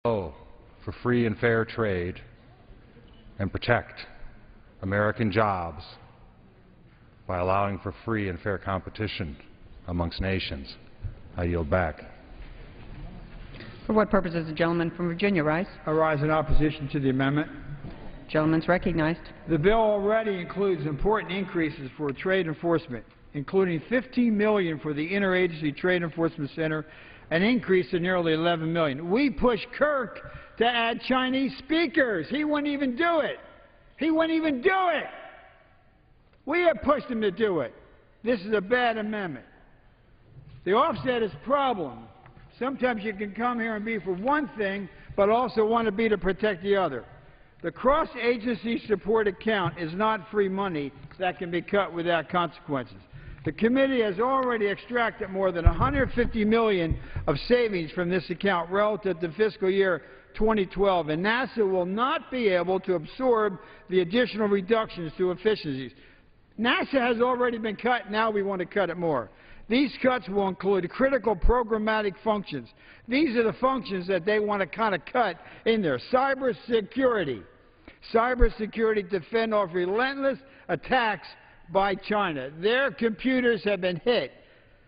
for free and fair trade and protect American jobs by allowing for free and fair competition amongst nations. I yield back. For what purpose does the gentleman from Virginia rise? I rise in opposition to the amendment. Gentleman's recognized. The bill already includes important increases for trade enforcement, including $15 million for the Interagency Trade Enforcement Center, an increase of nearly $11 million. We pushed Kirk to add Chinese speakers. He wouldn't even do it. He wouldn't even do it. We have pushed him to do it. This is a bad amendment. The offset is a problem. Sometimes you can come here and be for one thing, but also want to be to protect the other. The cross-agency support account is not free money that can be cut without consequences. The committee has already extracted more than $150 million of savings from this account relative to fiscal year 2012, and NASA will not be able to absorb the additional reductions to efficiencies. NASA has already been cut. Now we want to cut it more. These cuts will include critical programmatic functions. These are the functions that they want to kind of cut in there. Cybersecurity. Cybersecurity to fend off relentless attacks by China. Their computers have been hit.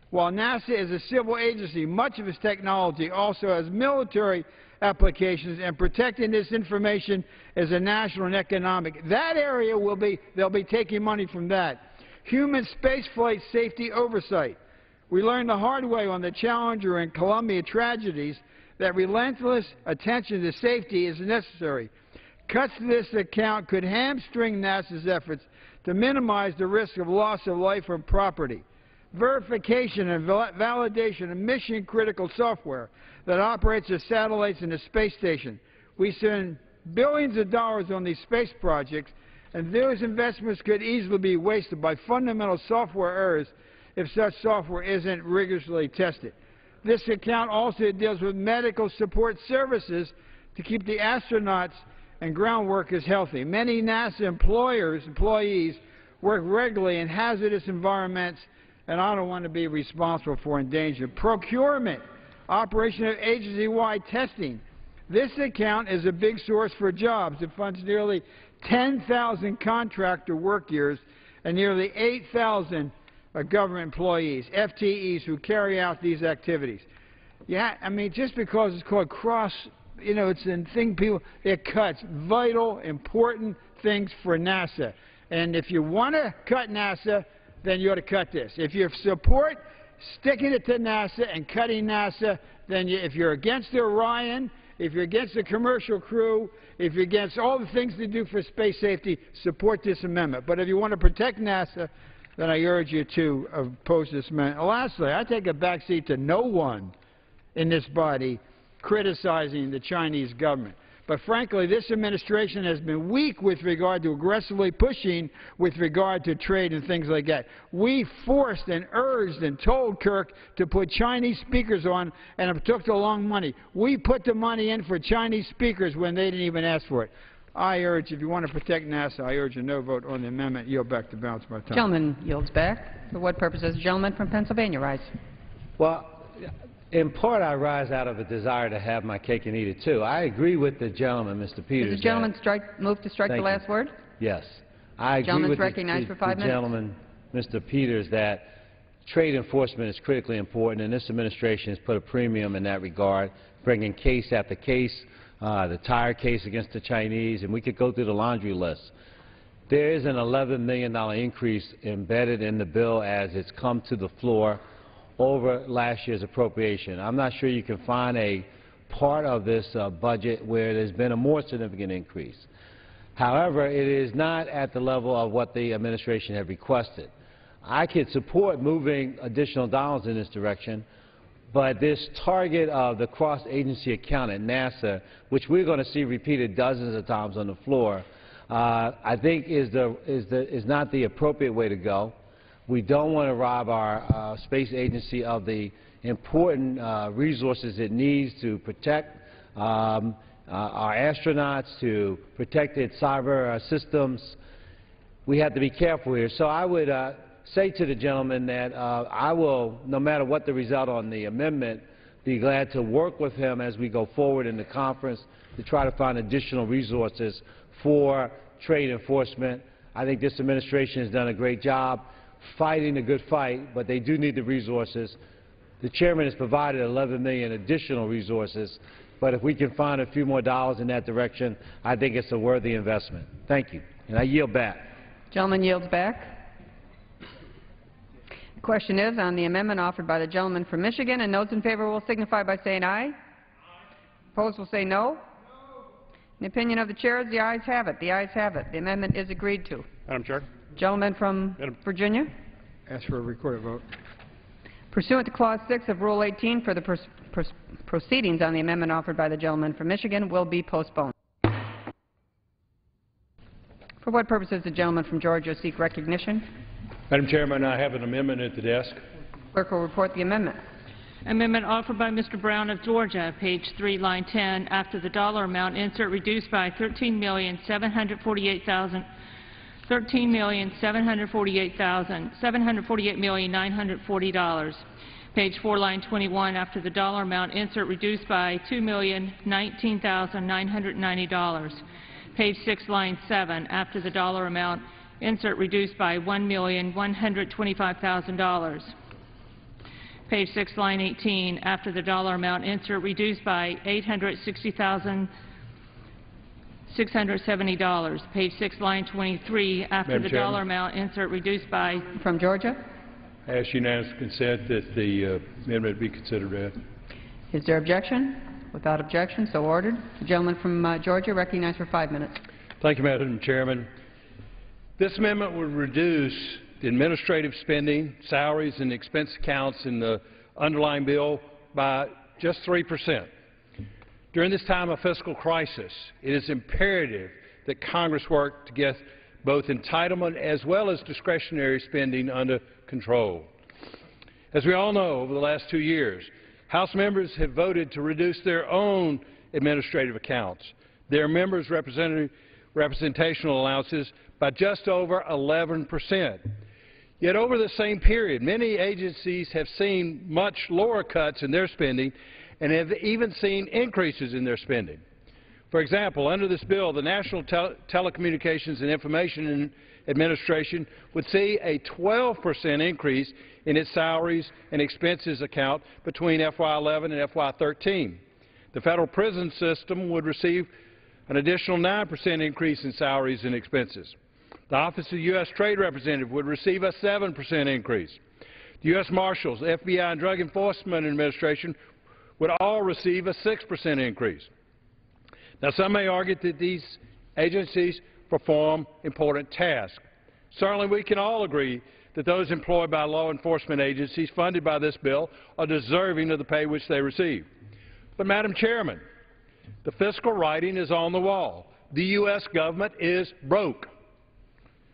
While NASA is a civil agency, much of its technology also has military applications, and protecting this information is a national and economic. That area they'll be taking money from that. Human spaceflight safety oversight. We learned the hard way on the Challenger and Columbia tragedies that relentless attention to safety is necessary. Cuts to this account could hamstring NASA's efforts to minimize the risk of loss of life or property. Verification and validation of mission-critical software that operates the satellites in the space station. We spend billions of dollars on these space projects, and those investments could easily be wasted by fundamental software errors if such software isn't rigorously tested. This account also deals with medical support services to keep the astronauts and ground workers healthy. Many NASA employees work regularly in hazardous environments, and I don't want to be responsible for endangerment. Procurement, operation of agency-wide testing. This account is a big source for jobs. It funds nearly 10,000 contractor work years and nearly 8,000 government employees, FTEs, who carry out these activities. Yeah, I mean, just because it's called cross, you know, it's a thing people, it cuts vital, important things for NASA. And if you want to cut NASA, then you ought to cut this. If you support sticking it to NASA and cutting NASA, then if you're against the Orion, if you're against the commercial crew, if you're against all the things they do for space safety, support this amendment. But if you want to protect NASA, then I urge you to oppose this amendment. And lastly, I take a backseat to no one in this body criticizing the Chinese government. But frankly, this administration has been weak with regard to aggressively pushing with regard to trade and things like that. We forced and urged and told Kirk to put Chinese speakers on, and it took the long money. We put the money in for Chinese speakers when they didn't even ask for it. I urge, if you want to protect NASA, I urge a no vote on the amendment. Yield back to balance my time. Gentleman yields back. For what purpose does the gentleman from Pennsylvania rise? Well, in part, I rise out of a desire to have my cake and eat it, too. I agree with the gentleman, Mr. Peters. Does the gentleman move to strike the last word? Yes. I agree with the gentleman, Mr. Peters, that trade enforcement is critically important, and this administration has put a premium in that regard, bringing case after case, the tire case against the Chinese, and we could go through the laundry list. There is an $11 million increase embedded in the bill as it's come to the floor over last year's appropriation. I'm not sure you can find a part of this budget where there's been a more significant increase. However, it is not at the level of what the administration had requested. I could support moving additional dollars in this direction, but this target of the cross-agency account at NASA, which we're going to see repeated dozens of times on the floor, I think is not the appropriate way to go. We don't want to rob our space agency of the important resources it needs to protect our astronauts, to protect its cyber systems. We have to be careful here. So I would say to the gentleman that I will, no matter what the result on the amendment, be glad to work with him as we go forward in the conference to try to find additional resources for trade enforcement. I think this administration has done a great job fighting a good fight, but they do need the resources. The chairman has provided $11 million additional resources, but if we can find a few more dollars in that direction, I think it's a worthy investment. Thank you. And I yield back. Gentleman yields back. The question is on the amendment offered by the gentleman from Michigan, and those in favor will signify by saying aye. Opposed will say no. In the opinion of the chair, the ayes have it. The ayes have it. The amendment is agreed to. Madam Chair. Gentleman from Virginia. Ask for a recorded vote. Pursuant to Clause 6 of Rule 18, for the proceedings on the amendment offered by the gentleman from Michigan will be postponed. For what purpose does the gentleman from Georgia seek recognition? Madam Chairman, I have an amendment at the desk. Clerk will report the amendment. Amendment offered by Mr. Brown of Georgia, page 3, line 10. After the dollar amount, insert reduced by $13,748,748,940. Page 4, line 21. After the dollar amount, insert reduced by $2,019,990. Page 6, line 7. After the dollar amount, insert reduced by $1,125,000. Page 6, line 18. After the dollar amount, insert reduced by $860,670. Page 6, line 23. After the dollar amount, insert reduced by. From Georgia. I ask unanimous consent that the amendment be considered read. Is there objection? Without objection, so ordered. The gentleman from Georgia, recognized for 5 minutes. Thank you, Madam Chairman. This amendment would reduce the administrative spending, salaries, and expense accounts in the underlying bill by just 3%. During this time of fiscal crisis, it is imperative that Congress work to get both entitlement as well as discretionary spending under control. As we all know, over the last 2 years, House members have voted to reduce their own administrative accounts, their members' representational allowances, by just over 11%. Yet over the same period, many agencies have seen much lower cuts in their spending and have even seen increases in their spending. For example, under this bill, the National Telecommunications and Information Administration would see a 12% increase in its salaries and expenses account between FY11 and FY13. The federal prison system would receive an additional 9% increase in salaries and expenses. The Office of the U.S. Trade Representative would receive a 7% increase. The U.S. Marshals, FBI, and Drug Enforcement Administration would all receive a 6% increase. Now, some may argue that these agencies perform important tasks. Certainly, we can all agree that those employed by law enforcement agencies funded by this bill are deserving of the pay which they receive. But, Madam Chairman, the fiscal writing is on the wall. The U.S. government is broke.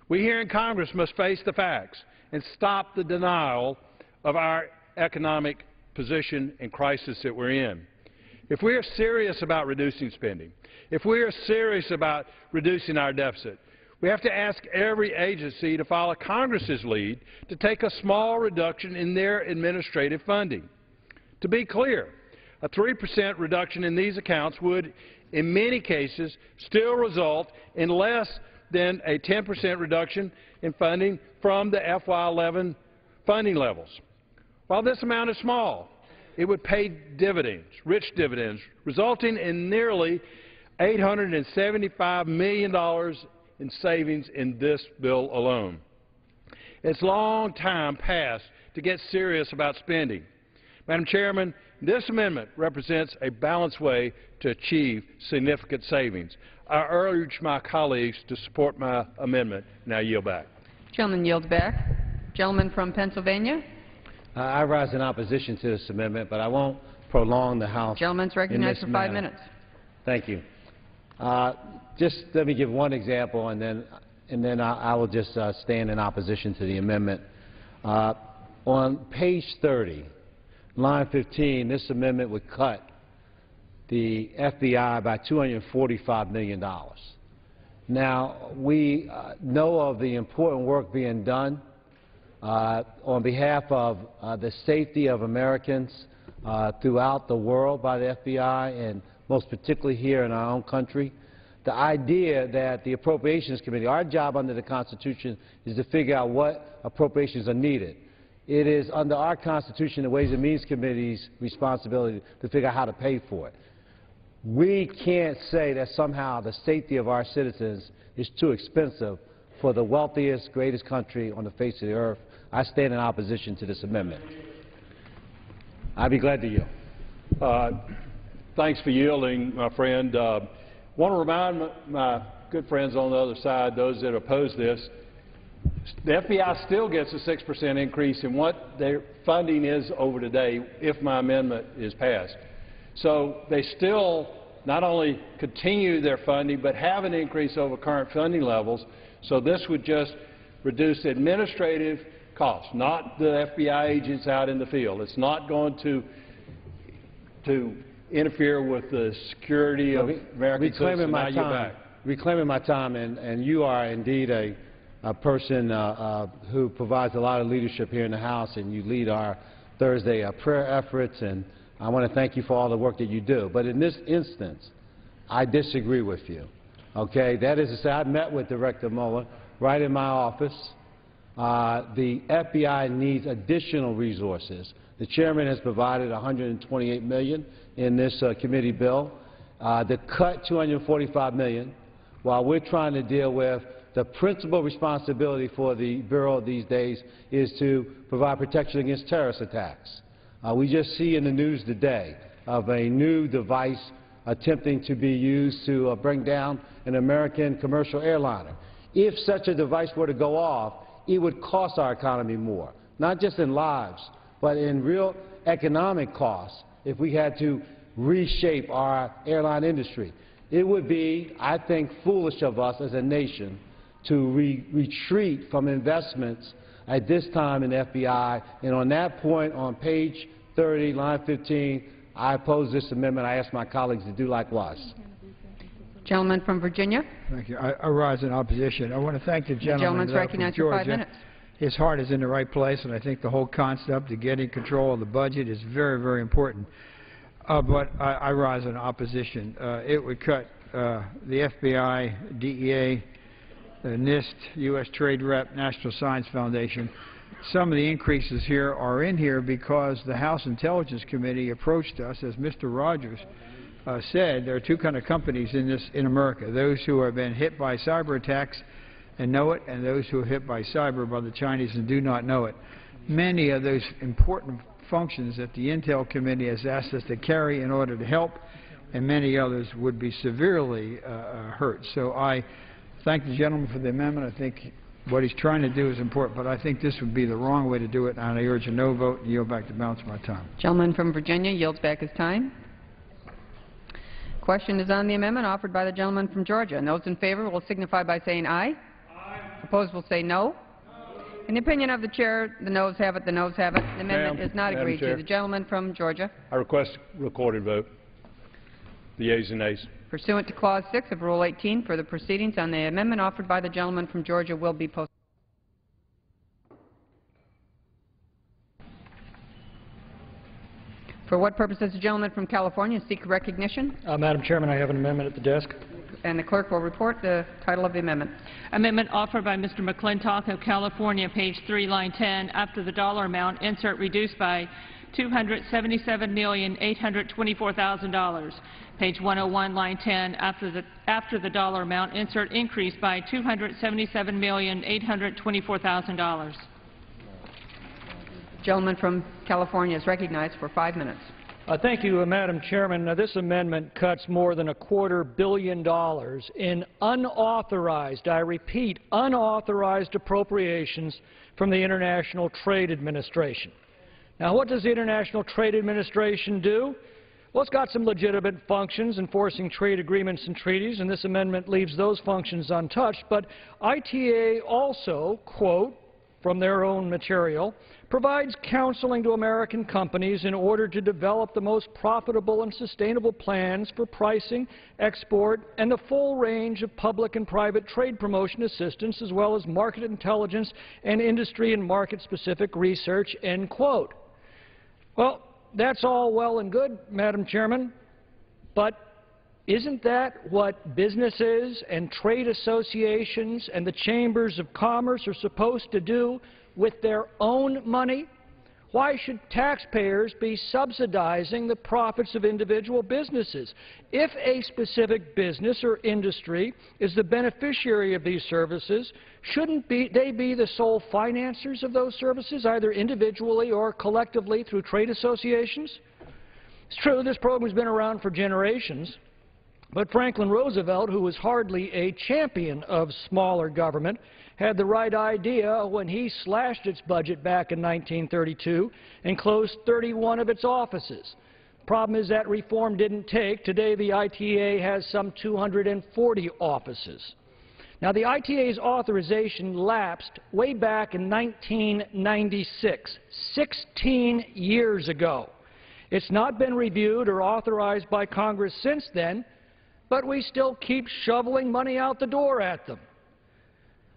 We here in Congress must face the facts and stop the denial of our economic position and crisis that we're in. If we are serious about reducing spending, if we are serious about reducing our deficit, we have to ask every agency to follow Congress's lead to take a small reduction in their administrative funding. To be clear, a 3% reduction in these accounts would, in many cases, still result in less than a 10% reduction in funding from the FY11 funding levels. While this amount is small, it would pay dividends, rich dividends, resulting in nearly $875 million in savings in this bill alone. It's long time past to get serious about spending. Madam Chairman, this amendment represents a balanced way to achieve significant savings. I urge my colleagues to support my amendment, and I yield back. Gentleman yields back. Gentleman from Pennsylvania. I rise in opposition to this amendment, but I won't prolong the House. Gentleman's recognized for 5 minutes. Thank you. Just let me give one example, and then I will just stand in opposition to the amendment. On page 30, line 15, this amendment would cut the FBI by $245 million. Now, we know of the important work being done on behalf of the safety of Americans throughout the world by the FBI, and most particularly here in our own country. The idea that the Appropriations Committee, our job under the Constitution is to figure out what appropriations are needed. It is under our Constitution the Ways and Means Committee's responsibility to figure out how to pay for it. We can't say that somehow the safety of our citizens is too expensive for the wealthiest, greatest country on the face of the earth. I stand in opposition to this amendment. I'd be glad to yield. Thanks for yielding, my friend. Want to remind my good friends on the other side, those that oppose this, the FBI still gets a 6% increase in what their funding is over today if my amendment is passed. So they still not only continue their funding but have an increase over current funding levels. So this would just reduce administrative costs, not the FBI agents out in the field. It's not going to interfere with the security of American citizens. Reclaiming my time, and you are indeed a person who provides a lot of leadership here in the House, and you lead our Thursday prayer efforts, and I want to thank you for all the work that you do. But in this instance, I disagree with you. Okay? That is to say, I met with Director Mueller right in my office. The FBI needs additional resources. The chairman has provided $128 million in this committee bill. The cut $245 million, while we're trying to deal with the principal responsibility for the Bureau these days is to provide protection against terrorist attacks. We just see in the news today of a new device attempting to be used to bring down an American commercial airliner. If such a device were to go off, it would cost our economy more, not just in lives, but in real economic costs if we had to reshape our airline industry. It would be, I think, foolish of us as a nation to retreat from investments at this time in the FBI. And on that point, on page 30, line 15, I oppose this amendment. I ask my colleagues to do likewise. Gentleman from Virginia. Thank you. I rise in opposition. I want to thank the gentleman recognized from Georgia. for 5 minutes. His heart is in the right place, and I think the whole concept of getting control of the budget is very, very important. But I rise in opposition. It would cut the FBI, DEA, NIST, U.S. Trade Rep, National Science Foundation. Some of the increases here are in here because the House Intelligence Committee approached us, as Mr. Rogers said. There are two kind of companies in America: those who have been hit by cyber attacks and know it, and those who are hit by cyber by the Chinese and do not know it. Many of those important functions that the Intel Committee has asked us to carry in order to help, and many others would be severely hurt. So I thank the gentleman for the amendment. I think what he's trying to do is important, but I think this would be the wrong way to do it, and I urge a no vote and yield back the balance of my time. Gentleman from Virginia yields back his time. Question is on the amendment offered by the gentleman from Georgia. And those in favor will signify by saying aye. Aye. Opposed will say no. In the opinion of the chair, the noes have it, the noes have it. The amendment is not agreed to. The gentleman from Georgia. I request a recorded vote. The yeas and nays. Pursuant to Clause 6 of Rule 18, further proceedings on the amendment offered by the gentleman from Georgia will be postponed. For what purpose does the gentleman from California seek recognition? Madam Chairman, I have an amendment at the desk. And the clerk will report the title of the amendment. Amendment offered by Mr. McClintock of California, page 3, line 10. After the dollar amount, insert reduced by $277,824,000. Page 101, line 10. After the dollar amount, insert increase by $277,824,000. Gentleman from California is recognized for 5 minutes. Thank you, Madam Chairman. This amendment cuts more than $250 million in unauthorized, I repeat, unauthorized appropriations from the International Trade Administration. Now, what does the International Trade Administration do? Well, it's got some legitimate functions enforcing trade agreements and treaties, and this amendment leaves those functions untouched. But ITA also, quote, from their own material, provides counseling to American companies in order to develop the most profitable and sustainable plans for pricing, export, and the full range of public and private trade promotion assistance, as well as market intelligence and industry and market-specific research, end quote. Well, that's all well and good, Madam Chairman, but isn't that what businesses and trade associations and the chambers of commerce are supposed to do with their own money? Why should taxpayers be subsidizing the profits of individual businesses? If a specific business or industry is the beneficiary of these services, shouldn't they be the sole financiers of those services, either individually or collectively through trade associations? It's true, this program has been around for generations, but Franklin Roosevelt, who was hardly a champion of smaller government, had the right idea when he slashed its budget back in 1932 and closed 31 of its offices. Problem is that reform didn't take. Today the ITA has some 240 offices. Now the ITA's authorization lapsed way back in 1996, 16 years ago. It's not been reviewed or authorized by Congress since then, but we still keep shoveling money out the door at them.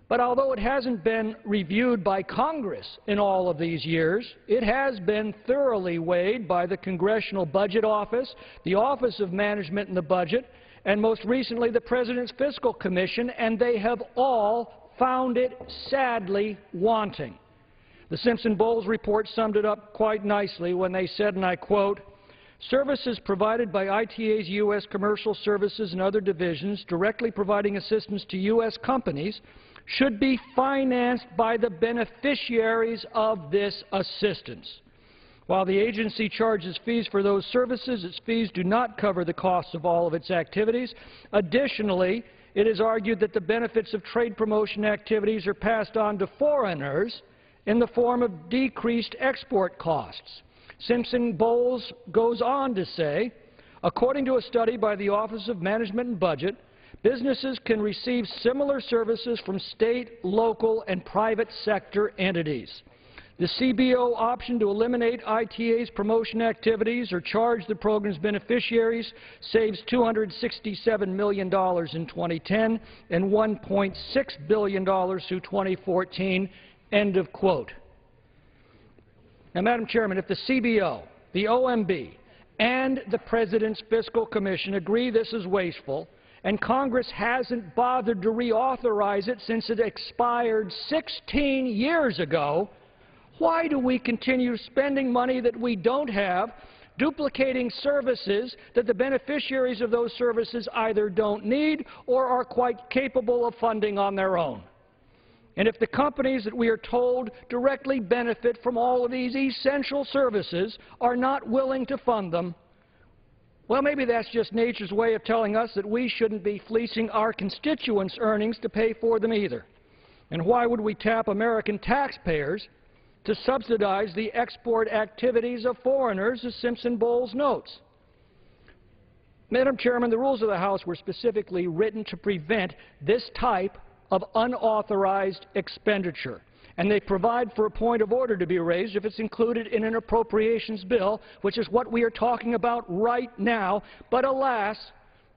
But although it hasn't been reviewed by Congress in all of these years, it has been thoroughly weighed by the Congressional Budget Office, the Office of Management and the Budget, and most recently the President's Fiscal Commission, and they have all found it sadly wanting. The Simpson-Bowles report summed it up quite nicely when they said, and I quote, "Services provided by ITA's U.S. commercial services and other divisions directly providing assistance to U.S. companies should be financed by the beneficiaries of this assistance. While the agency charges fees for those services, its fees do not cover the costs of all of its activities. Additionally, it is argued that the benefits of trade promotion activities are passed on to foreigners in the form of decreased export costs." Simpson-Bowles goes on to say, according to a study by the Office of Management and Budget, businesses can receive similar services from state, local, and private sector entities. The CBO option to eliminate ITA's promotion activities or charge the program's beneficiaries saves $267 million in 2010 and $1.6 billion through 2014, end of quote. Now, Madam Chairman, if the CBO, the OMB, and the President's Fiscal Commission agree this is wasteful, and Congress hasn't bothered to reauthorize it since it expired 16 years ago, why do we continue spending money that we don't have, duplicating services that the beneficiaries of those services either don't need or are quite capable of funding on their own? And if the companies that we are told directly benefit from all of these essential services are not willing to fund them, well, maybe that's just nature's way of telling us that we shouldn't be fleecing our constituents' earnings to pay for them either. And why would we tap American taxpayers to subsidize the export activities of foreigners, as Simpson-Bowles notes? Madam Chairman, the rules of the House were specifically written to prevent this type of unauthorized expenditure, and they provide for a point of order to be raised if it's included in an appropriations bill, which is what we are talking about right now. But alas,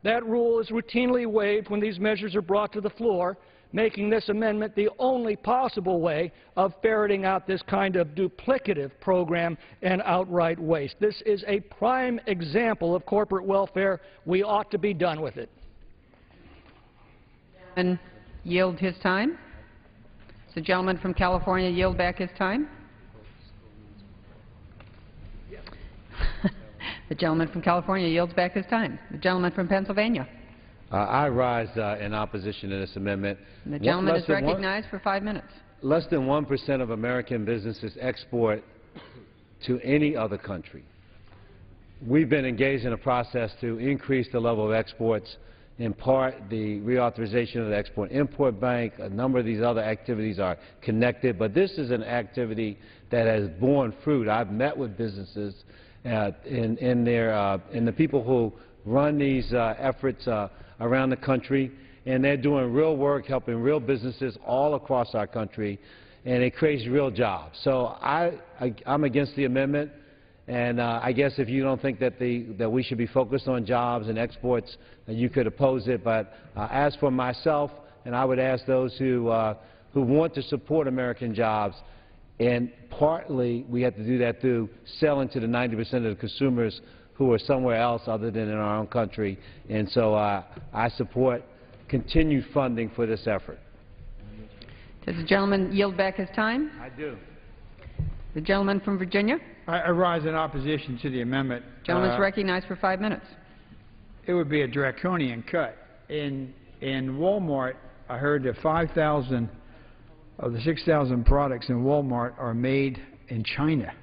that rule is routinely waived when these measures are brought to the floor, making this amendment the only possible way of ferreting out this kind of duplicative program and outright waste. This is a prime example of corporate welfare. We ought to be done with it. And yield his time. Does the gentleman from California yield back his time? The gentleman from California yields back his time. The gentleman from Pennsylvania. I rise in opposition to this amendment. And the gentleman is recognized for 5 minutes. Less than 1% of American businesses export to any other country. We've been engaged in a process to increase the level of exports. In part, the reauthorization of the Export-Import Bank, a number of these other activities are connected, but this is an activity that has borne fruit. I've met with businesses and the people who run these efforts around the country, and they're doing real work, helping real businesses all across our country, and it creates real jobs. So I'm against the amendment. And I guess if you don't think that we should be focused on jobs and exports, you could oppose it. But as for myself, and I would ask those who want to support American jobs, And partly, we have to do that through selling to the 90% of the consumers who are somewhere else other than in our own country. And so I support continued funding for this effort. Does the gentleman yield back his time? I do. The gentleman from Virginia? I rise in opposition to the amendment. Gentleman is recognized for 5 minutes. It would be a draconian cut. In Walmart, I heard that 5,000 of the 6,000 products in Walmart are made in China.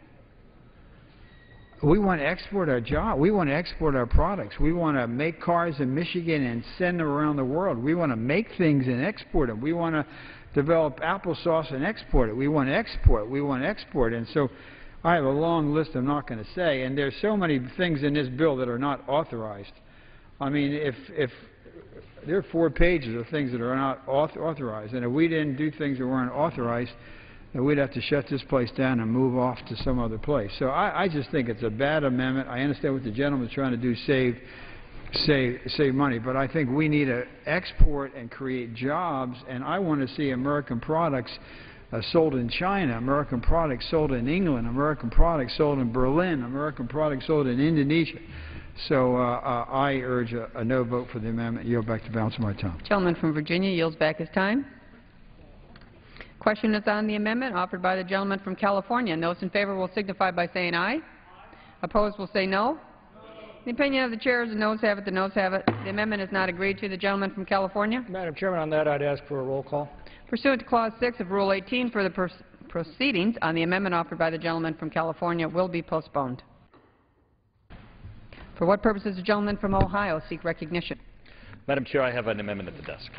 We want to export our job. We want to export our products. We want to make cars in Michigan and send them around the world. We want to make things and export them. We want to develop applesauce and export it. We want to export. We want to export. And so I have a long list I'm not going to say. And there's so many things in this bill that are not authorized. I mean, if there are 4 pages of things that are not authorized, and if we didn't do things that weren't authorized, then we'd have to shut this place down and move off to some other place. So I just think it's a bad amendment. I understand what the gentleman's trying to do, save money, but I think we need to export and create jobs, and I want to see American products sold in China, American products sold in England, American products sold in Berlin, American products sold in Indonesia. So I urge a no vote for the amendment. Yield back the balance of my time. Gentleman from Virginia yields back his time. Question is on the amendment offered by the gentleman from California. Those in favor will signify by saying aye. Opposed will say no. The opinion of the chair is the noes have it, the noes have it. The amendment is not agreed to. The gentleman from California. Madam Chairman, on that I'd ask for a roll call. Pursuant to Clause 6 of Rule 18, further proceedings on the amendment offered by the gentleman from California will be postponed. For what purpose does the gentleman from Ohio seek recognition? Madam Chair, I have an amendment at the desk.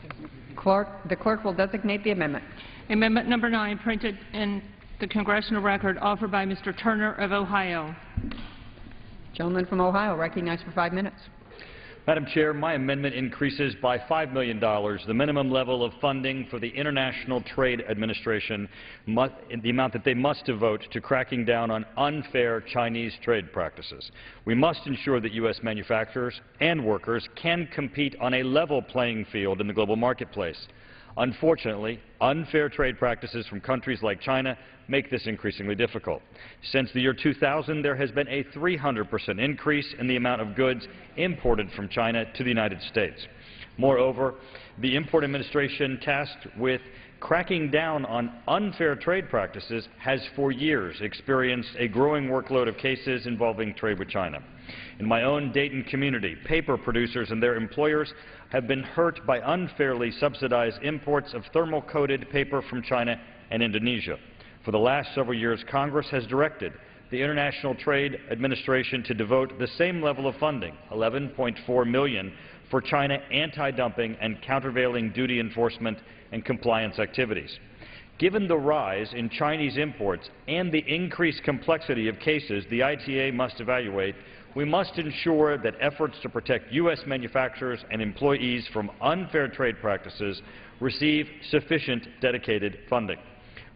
The clerk will designate the amendment. Amendment number 9, printed in the congressional record, offered by Mr. Turner of Ohio. Gentleman from Ohio, recognized for 5 minutes. Madam Chair, my amendment increases by $5 million the minimum level of funding for the International Trade Administration, the amount that they must devote to cracking down on unfair Chinese trade practices. We must ensure that U.S. manufacturers and workers can compete on a level playing field in the global marketplace. Unfortunately, unfair trade practices from countries like China make this increasingly difficult. Since the year 2000, there has been a 300% increase in the amount of goods imported from China to the United States. Moreover, the Import Administration tasked with cracking down on unfair trade practices has for years experienced a growing workload of cases involving trade with China. In my own Dayton community, paper producers and their employers have been hurt by unfairly subsidized imports of thermal-coated paper from China and Indonesia. For the last several years, Congress has directed the International Trade Administration to devote the same level of funding, $11.4 million, for China anti-dumping and countervailing duty enforcement and compliance activities. Given the rise in Chinese imports and the increased complexity of cases the ITA must evaluate, we must ensure that efforts to protect U.S. manufacturers and employees from unfair trade practices receive sufficient dedicated funding.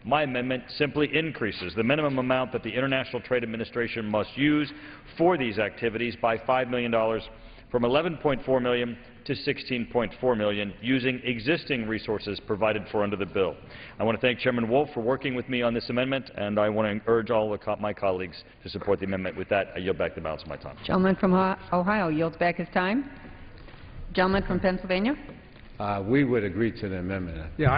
My amendment simply increases the minimum amount that the International Trade Administration must use for these activities by $5 million, from $11.4 million to $16.4 million, using existing resources provided for under the bill. I want to thank Chairman Wolf for working with me on this amendment, and I want to urge all of my colleagues to support the amendment. With that, I yield back the balance of my time. Gentleman from Ohio yields back his time. Gentleman from Pennsylvania. We would agree to the amendment. Yeah,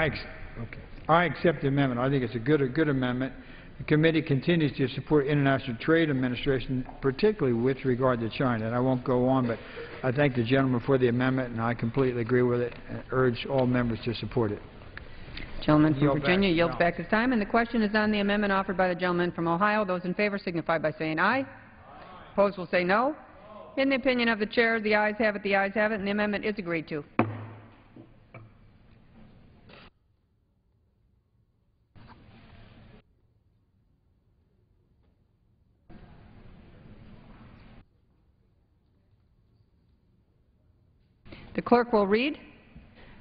I accept the amendment. I think it's a good amendment. The committee continues to support International Trade Administration, particularly with regard to China. And I won't go on, but I thank the gentleman for the amendment, and I completely agree with it and urge all members to support it. Gentleman from Virginia yields back his time. And the question is on the amendment offered by the gentleman from Ohio. Those in favor signify by saying aye. Opposed will say no. In the opinion of the chair, the ayes have it, and the amendment is agreed to. The clerk will read.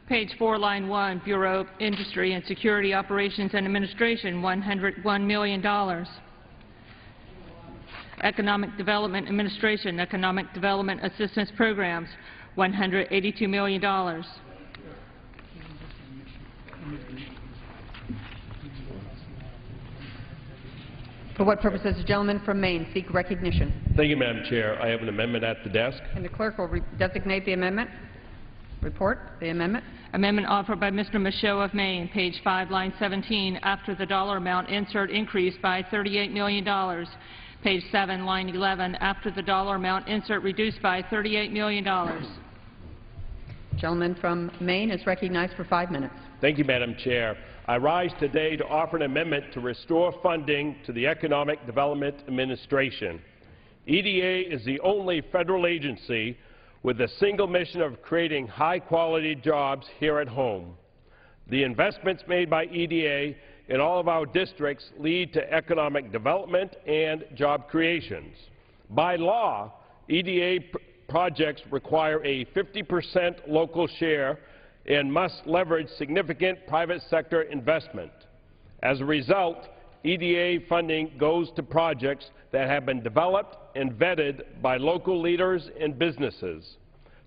Page 4, line 1, Bureau of Industry and Security Operations and Administration, $101 million. Economic Development Administration, Economic Development Assistance Programs, $182 million. For what purpose does the gentleman from Maine seek recognition? Thank you, Madam Chair. I have an amendment at the desk. And the clerk will designate the amendment. Report the amendment. Amendment offered by Mr. Michaud of Maine, page 5, line 17, after the dollar amount, insert increase by $38 million. Page 7, line 11, after the dollar amount, insert reduced by $38 million. Gentleman from Maine is recognized for 5 minutes. Thank you, Madam Chair. I rise today to offer an amendment to restore funding to the Economic Development Administration. EDA is the only federal agency with the single mission of creating high-quality jobs here at home. The investments made by EDA in all of our districts lead to economic development and job creations. By law, EDA projects require a 50% local share and must leverage significant private sector investment. As a result, EDA funding goes to projects that have been developed and vetted by local leaders and businesses.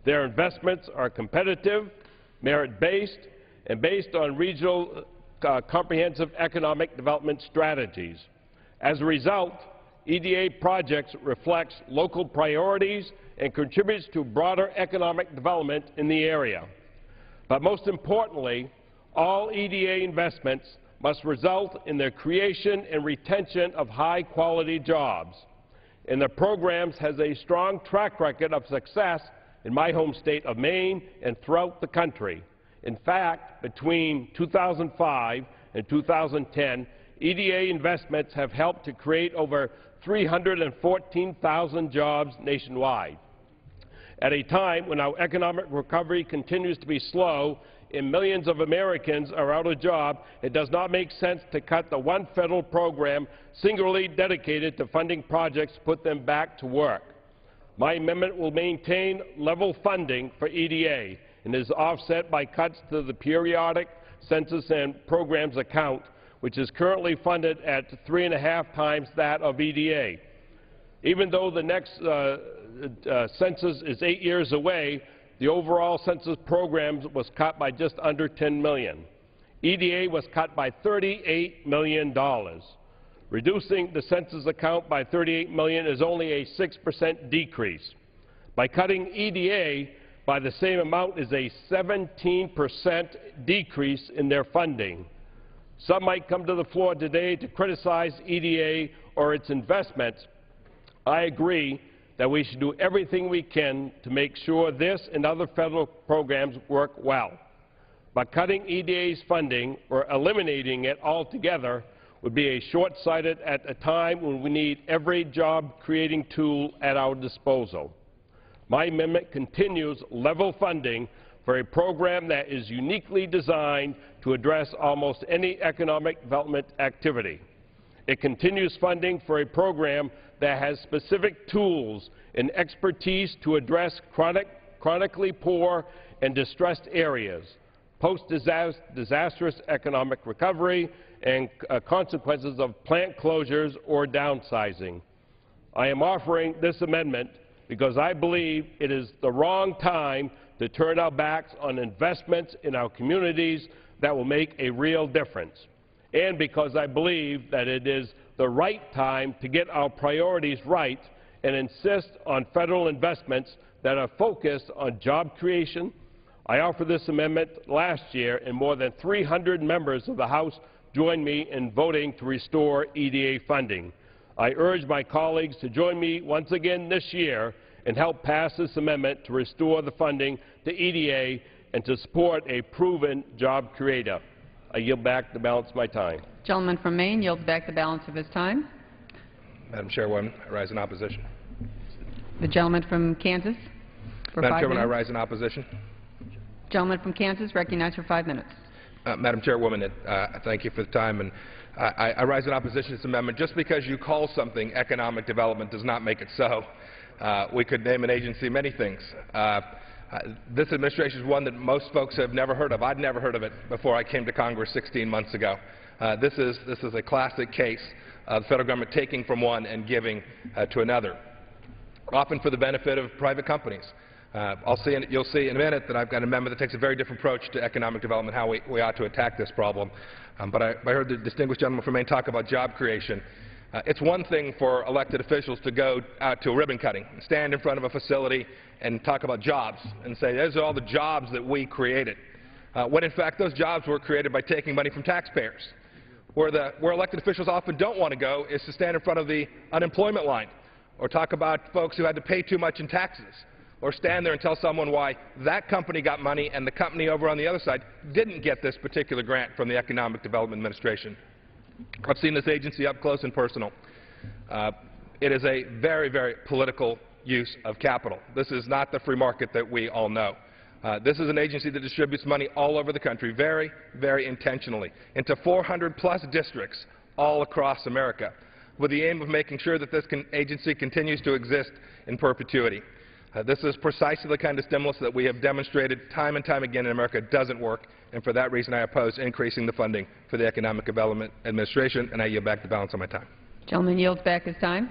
Their investments are competitive, merit-based, and based on regional comprehensive economic development strategies. As a result, EDA projects reflects local priorities and contributes to broader economic development in the area. But most importantly, all EDA investments must result in the creation and retention of high-quality jobs. And the programs has a strong track record of success in my home state of Maine and throughout the country. In fact, between 2005 and 2010, EDA investments have helped to create over 314,000 jobs nationwide. At a time when our economic recovery continues to be slow and millions of Americans are out of job, it does not make sense to cut the one federal program singularly dedicated to funding projects to put them back to work. My amendment will maintain level funding for EDA and is offset by cuts to the periodic census and programs account, which is currently funded at 3.5 times that of EDA. Even though the next census is 8 years away, the overall census programs was cut by just under $10 million. EDA was cut by $38 million. Reducing the census account by $38 million is only a 6% decrease. By cutting EDA by the same amount is a 17% decrease in their funding. Some might come to the floor today to criticize EDA or its investments. I agree that we should do everything we can to make sure this and other federal programs work well. But cutting EDA's funding or eliminating it altogether would be a short-sighted at a time when we need every job-creating tool at our disposal. My amendment continues level funding for a program that is uniquely designed to address almost any economic development activity. It continues funding for a program that has specific tools and expertise to address chronically poor and distressed areas, post-disastrous economic recovery, and consequences of plant closures or downsizing. I am offering this amendment because I believe it is the wrong time to turn our backs on investments in our communities that will make a real difference, and because I believe that it is the right time to get our priorities right and insist on federal investments that are focused on job creation. I offered this amendment last year, and more than 300 members of the House joined me in voting to restore EDA funding. I urge my colleagues to join me once again this year and help pass this amendment to restore the funding to EDA and to support a proven job creator. I yield back the balance of my time. Gentleman from Maine yields back the balance of his time. Madam Chairwoman, I rise in opposition. The gentleman from Kansas for 5 minutes. Madam Chairman, I rise in opposition. Gentleman from Kansas recognized for 5 minutes. Madam Chairwoman, thank you for the time. And I rise in opposition to this amendment. Just because you call something economic development does not make it so. We could name an agency many things. This administration is one that most folks have never heard of. I'd never heard of it before I came to Congress 16 months ago. This is a classic case of the federal government taking from one and giving to another, often for the benefit of private companies. You'll see in a minute that I've got an amendment that takes a very different approach to economic development, how we ought to attack this problem. But I heard the distinguished gentleman from Maine talk about job creation. It's one thing for elected officials to go out to a ribbon cutting, stand in front of a facility and talk about jobs and say, those are all the jobs that we created, when in fact those jobs were created by taking money from taxpayers. Where elected officials often don't want to go is to stand in front of the unemployment line or talk about folks who had to pay too much in taxes, or stand there and tell someone why that company got money and the company over on the other side didn't get this particular grant from the Economic Development Administration. I've seen this agency up close and personal. It is a very, very political use of capital. This is not the free market that we all know. This is an agency that distributes money all over the country very, very intentionally into 400-plus districts all across America with the aim of making sure that this agency continues to exist in perpetuity. This is precisely the kind of stimulus that we have demonstrated time and time again in America doesn't work, and for that reason I oppose increasing the funding for the Economic Development Administration, and I yield back the balance of my time. Gentleman yields back his time.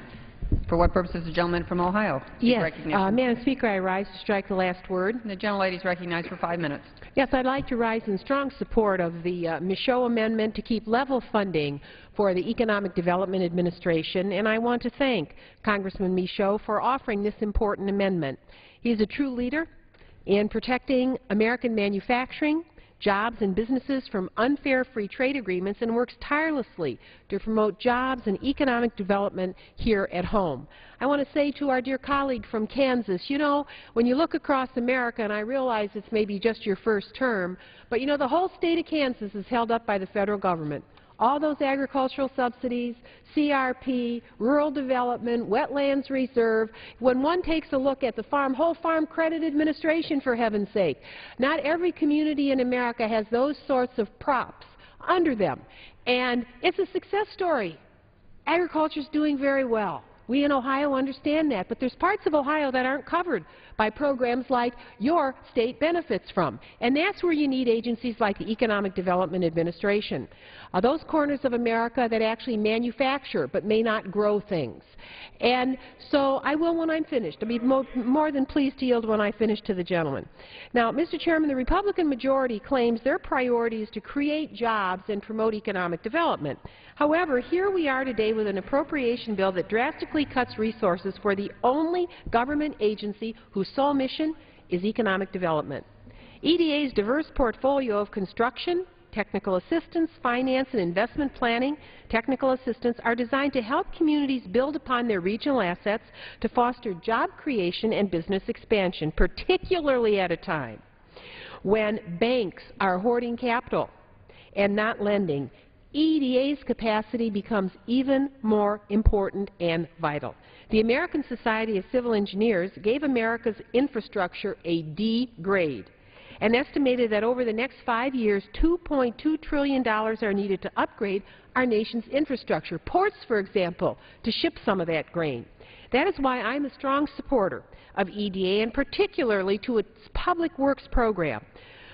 For what purpose is the gentleman from Ohio? Yes, Madam Speaker, I rise to strike the last word. The gentlelady is recognized for 5 minutes. Yes, I'd like to rise in strong support of the Michaud amendment to keep level funding for the Economic Development Administration, and I want to thank Congressman Michaud for offering this important amendment. He's a true leader in protecting American manufacturing, jobs and businesses from unfair free trade agreements, and works tirelessly to promote jobs and economic development here at home. I want to say to our dear colleague from Kansas, you know, when you look across America, and I realize it's maybe just your first term, but you know, the whole state of Kansas is held up by the federal government. All those agricultural subsidies, CRP, rural development, wetlands reserve. When one takes a look at the whole Farm Credit Administration, for heaven's sake, not every community in America has those sorts of props under them. And it's a success story. Agriculture is doing very well. We in Ohio understand that, but there's parts of Ohio that aren't covered by programs like your state benefits from. And that's where you need agencies like the Economic Development Administration. Those corners of America that actually manufacture but may not grow things. And so I will when I'm finished. I'll be more than pleased to yield when I finish to the gentleman. Now, Mr. Chairman, the Republican majority claims their priority is to create jobs and promote economic development. However, here we are today with an appropriation bill that drastically cuts resources for the only government agency whose sole mission is economic development. EDA's diverse portfolio of construction, technical assistance, finance and investment planning, technical assistance are designed to help communities build upon their regional assets to foster job creation and business expansion, particularly at a time when banks are hoarding capital and not lending. EDA's capacity becomes even more important and vital. The American Society of Civil Engineers gave America's infrastructure a D grade and estimated that over the next 5 years, $2.2 trillion are needed to upgrade our nation's infrastructure, ports, for example, to ship some of that grain. That is why I'm a strong supporter of EDA, and particularly to its Public Works program,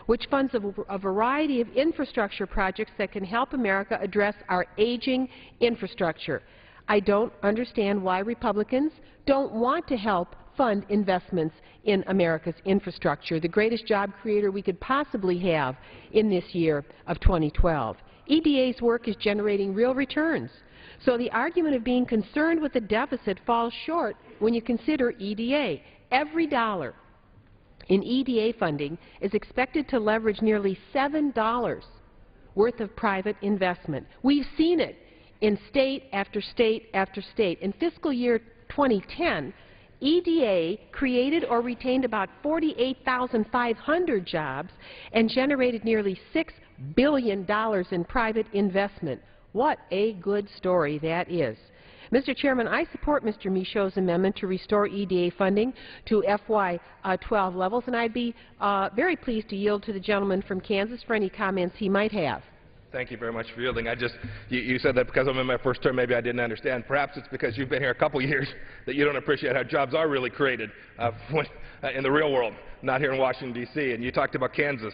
which funds a variety of infrastructure projects that can help America address our aging infrastructure. I don't understand why Republicans don't want to help fund investments in America's infrastructure, the greatest job creator we could possibly have in this year of 2012. EDA's work is generating real returns. So the argument of being concerned with the deficit falls short when you consider EDA. Every dollar in EDA funding is expected to leverage nearly $7 worth of private investment. We've seen it in state after state after state. In fiscal year 2010, EDA created or retained about 48,500 jobs and generated nearly $6 billion in private investment. What a good story that is. Mr. Chairman, I support Mr. Michaud's amendment to restore EDA funding to FY12 levels, and I'd be very pleased to yield to the gentleman from Kansas for any comments he might have. Thank you very much for yielding. You said that because I'm in my first term, maybe I didn't understand. Perhaps it's because you've been here a couple years that you don't appreciate how jobs are really created in the real world, not here in Washington, D.C. And you talked about Kansas.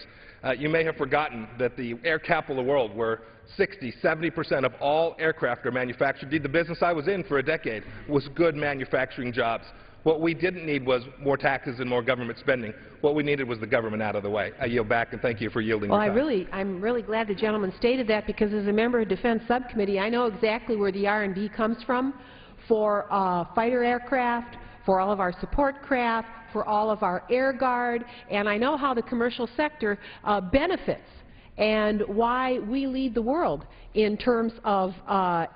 You may have forgotten that the air capital of the world, where 60–70% of all aircraft are manufactured. Indeed, the business I was in for a decade was good manufacturing jobs. What we didn't need was more taxes and more government spending. What we needed was the government out of the way. I yield back, and thank you for yielding your time. I'm really glad the gentleman stated that, because as a member of Defense Subcommittee, I know exactly where the R&D comes from for fighter aircraft, for all of our support craft, for all of our Air Guard, and I know how the commercial sector benefits and why we lead the world in terms of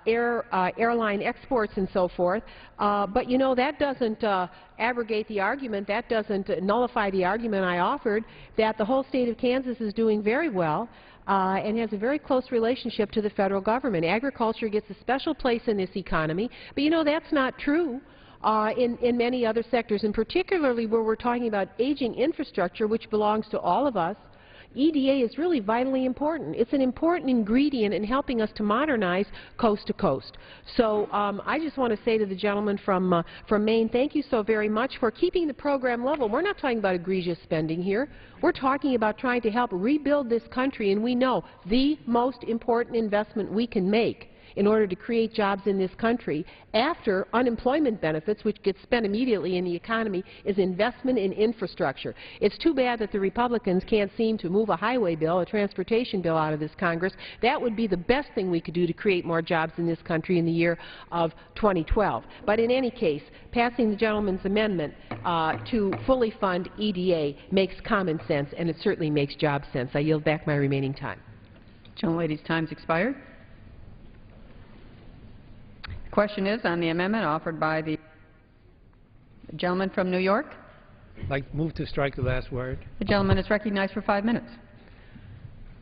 airline exports and so forth. But you know, that doesn't abrogate the argument, that doesn't nullify the argument I offered that the whole state of Kansas is doing very well and has a very close relationship to the federal government. Agriculture gets a special place in this economy, but you know, that's not true in many other sectors, and particularly where we're talking about aging infrastructure, which belongs to all of us. EDA is really vitally important. It's an important ingredient in helping us to modernize coast to coast. So I just want to say to the gentleman from Maine, thank you so very much for keeping the program level. We're not talking about egregious spending here. We're talking about trying to help rebuild this country, and we know the most important investment we can make in order to create jobs in this country after unemployment benefits, which gets spent immediately in the economy, is investment in infrastructure. It's too bad that the Republicans can't seem to move a highway bill, a transportation bill out of this Congress. That would be the best thing we could do to create more jobs in this country in the year of 2012. But in any case, passing the gentleman's amendment to fully fund EDA makes common sense, and it certainly makes job sense. I yield back my remaining time. Gentlelady's time's expired. The question is on the amendment offered by the gentleman from New York. I'd like to move to strike the last word. The gentleman is recognized for 5 minutes.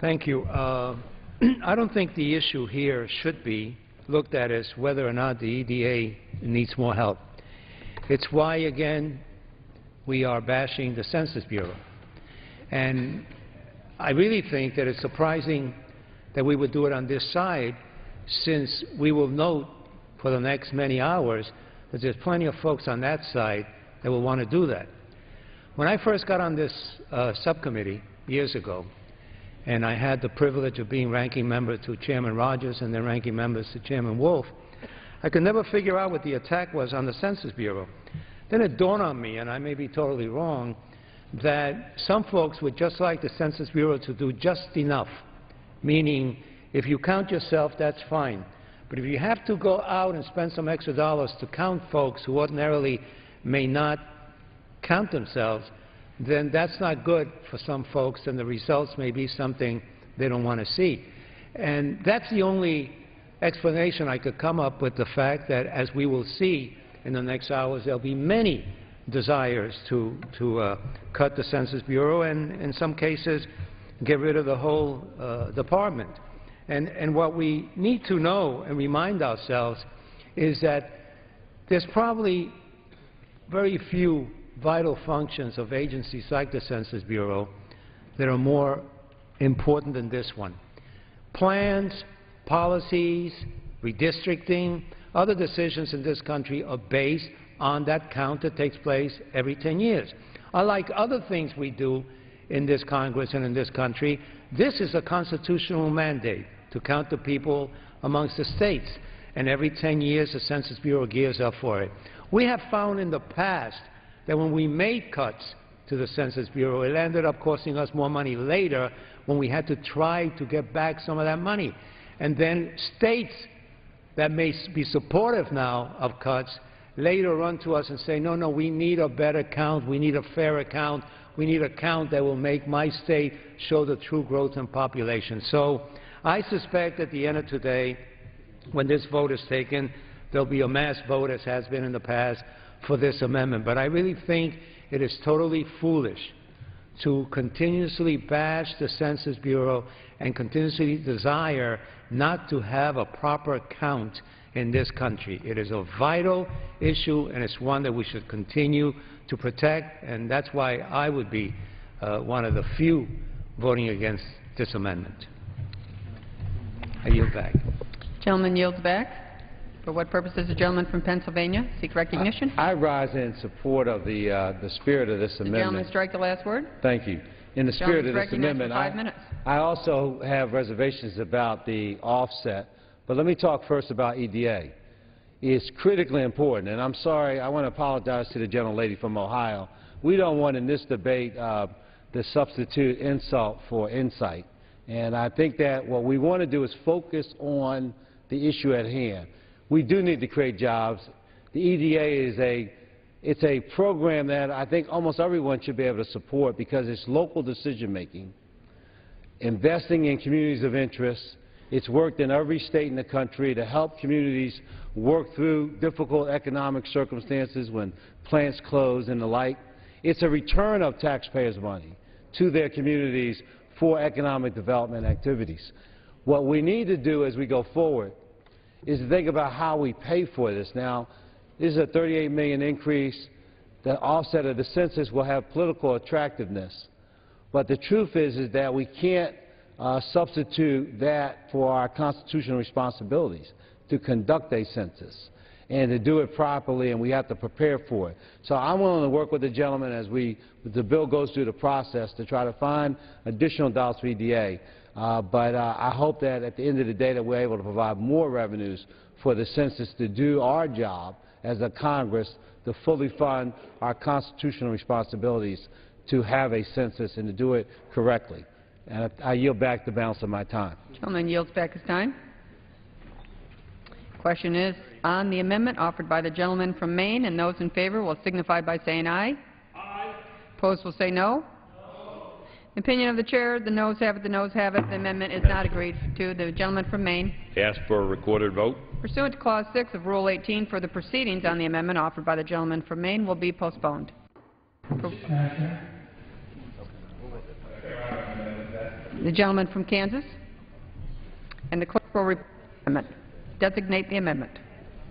Thank you. I don't think the issue here should be looked at as whether or not the EDA needs more help. It's why, again, we are bashing the Census Bureau. And I really think that it's surprising that we would do it on this side, since we will note for the next many hours that there's plenty of folks on that side that will want to do that. When I first got on this subcommittee years ago, and I had the privilege of being ranking member to Chairman Rogers and then ranking members to Chairman Wolf, I could never figure out what the attack was on the Census Bureau. Then it dawned on me, and I may be totally wrong, that some folks would just like the Census Bureau to do just enough, meaning if you count yourself, that's fine. But if you have to go out and spend some extra dollars to count folks who ordinarily may not count themselves, then that's not good for some folks, and the results may be something they don't want to see. And that's the only explanation I could come up with, the fact that, as we will see in the next hours, there will be many desires to cut the Census Bureau and, in some cases, get rid of the whole department. And what we need to know and remind ourselves is that there's probably very few vital functions of agencies like the Census Bureau that are more important than this one. Plans, policies, redistricting, other decisions in this country are based on that count that takes place every 10 years. Unlike other things we do in this Congress and in this country, this is a constitutional mandate to count the people amongst the states, and every 10 years the Census Bureau gears up for it. We have found in the past that when we made cuts to the Census Bureau, it ended up costing us more money later when we had to try to get back some of that money. And then states that may be supportive now of cuts later run to us and say, no, no, we need a better count, we need a fairer count, we need a count that will make my state show the true growth in population. So I suspect at the end of today, when this vote is taken, there'll be a mass vote, as has been in the past, for this amendment. But I really think it is totally foolish to continuously bash the Census Bureau and continuously desire not to have a proper count in this country. It is a vital issue, and it's one that we should continue to protect, and that's why I would be one of the few voting against this amendment. I yield back. Gentleman yields back. For what purpose does the gentleman from Pennsylvania seek recognition? I rise in support of the spirit of this amendment. The gentleman strike the last word. Thank you. In the spirit of this amendment, I also have reservations about the offset. But let me talk first about EDA. is critically important. And I'm sorry, I want to apologize to the gentlelady from Ohio. We don't want in this debate to substitute insult for insight. And I think that what we want to do is focus on the issue at hand. We do need to create jobs. The EDA is a program that I think almost everyone should be able to support because it's local decision-making, investing in communities of interest. It's worked in every state in the country to help communities work through difficult economic circumstances when plants close and the like. It's a return of taxpayers' money to their communities for economic development activities. What we need to do as we go forward is to think about how we pay for this. Now, this is a $38 million increase. The offset of the census will have political attractiveness. But the truth is that we can't substitute that for our constitutional responsibilities to conduct a census and to do it properly, and we have to prepare for it. So I'm willing to work with the gentleman as the bill goes through the process to try to find additional dollars for EDA. But I hope that at the end of the day that we're able to provide more revenues for the census to do our job as a Congress to fully fund our constitutional responsibilities to have a census and to do it correctly. And I yield back the balance of my time. Gentleman yields back his time. Question is on the amendment offered by the gentleman from Maine, and those in favor will signify by saying aye. Aye. Opposed will say no. No. In opinion of the chair, the noes have it, the noes have it. The amendment is not agreed to. The gentleman from Maine. Ask for a recorded vote. Pursuant to Clause 6 of Rule 18, further proceedings on the amendment offered by the gentleman from Maine will be postponed. The gentleman from Kansas. And the clerk will report the amendment. Designate the amendment.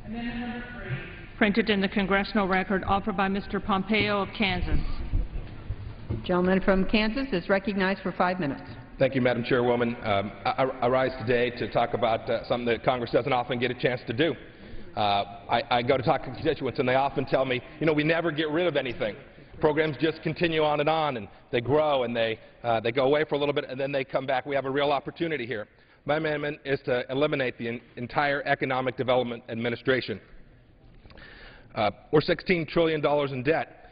Amendment number 3. Printed in the congressional record, offered by Mr. Pompeo of Kansas. Gentleman from Kansas is recognized for 5 minutes. Thank you, Madam Chairwoman. I rise today to talk about something that Congress doesn't often get a chance to do. I go to talk to constituents, and they often tell me, you know, we never get rid of anything. Programs just continue on, and they grow, and they go away for a little bit, and then they come back. We have a real opportunity here. My amendment is to eliminate the entire Economic Development Administration. We're $16 trillion in debt.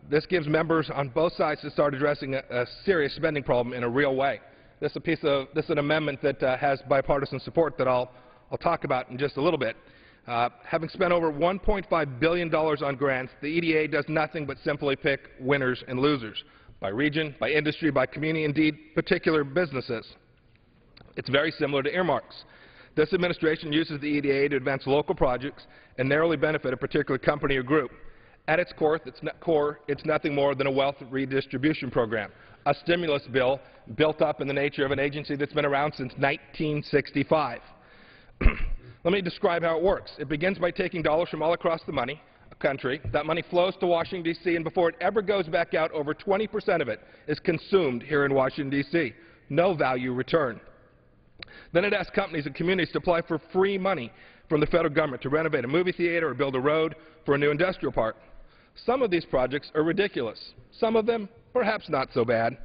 This gives members on both sides to start addressing a serious spending problem in a real way. This is an amendment that has bipartisan support that I'll talk about in just a little bit. Having spent over $1.5 billion on grants, the EDA does nothing but simply pick winners and losers by region, by industry, by community, indeed particular businesses. It's very similar to earmarks. This administration uses the EDA to advance local projects and narrowly benefit a particular company or group. At its core, it's nothing more than a wealth redistribution program, a stimulus bill built up in the nature of an agency that's been around since 1965. Let me describe how it works. It begins by taking dollars from all across the country. That money flows to Washington, D.C., and before it ever goes back out, over 20% of it is consumed here in Washington, D.C. No value return. Then it asks companies and communities to apply for free money from the federal government to renovate a movie theater or build a road for a new industrial park. Some of these projects are ridiculous. Some of them, perhaps not so bad.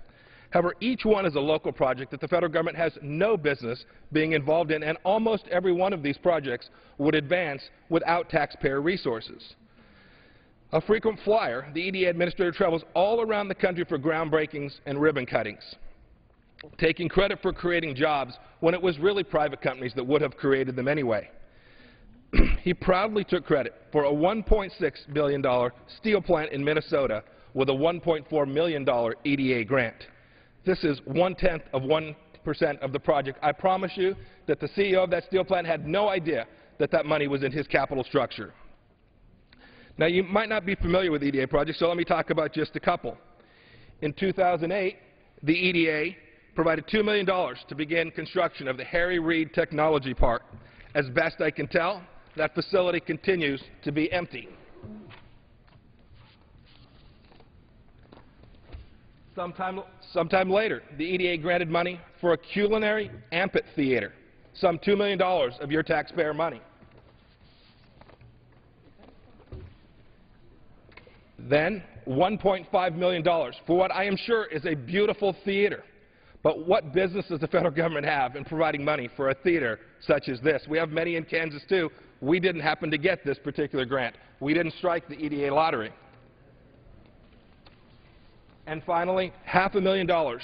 However, each one is a local project that the federal government has no business being involved in, and almost every one of these projects would advance without taxpayer resources. A frequent flyer, the EDA administrator travels all around the country for groundbreakings and ribbon cuttings, taking credit for creating jobs when it was really private companies that would have created them anyway. He proudly took credit for a $1.6 billion steel plant in Minnesota with a $1.4 million EDA grant. This is 1/10 of 1% of the project. I promise you that the CEO of that steel plant had no idea that that money was in his capital structure. Now, you might not be familiar with EDA projects, so let me talk about just a couple. In 2008, the EDA provided $2 million to begin construction of the Harry Reid Technology Park. As best I can tell, that facility continues to be empty. Sometime later, the EDA granted money for a culinary amphitheater, some $2 million of your taxpayer money. Then, $1.5 million for what I am sure is a beautiful theater. But what business does the federal government have in providing money for a theater such as this? We have many in Kansas, too. We didn't happen to get this particular grant. We didn't strike the EDA lottery. And finally, $500,000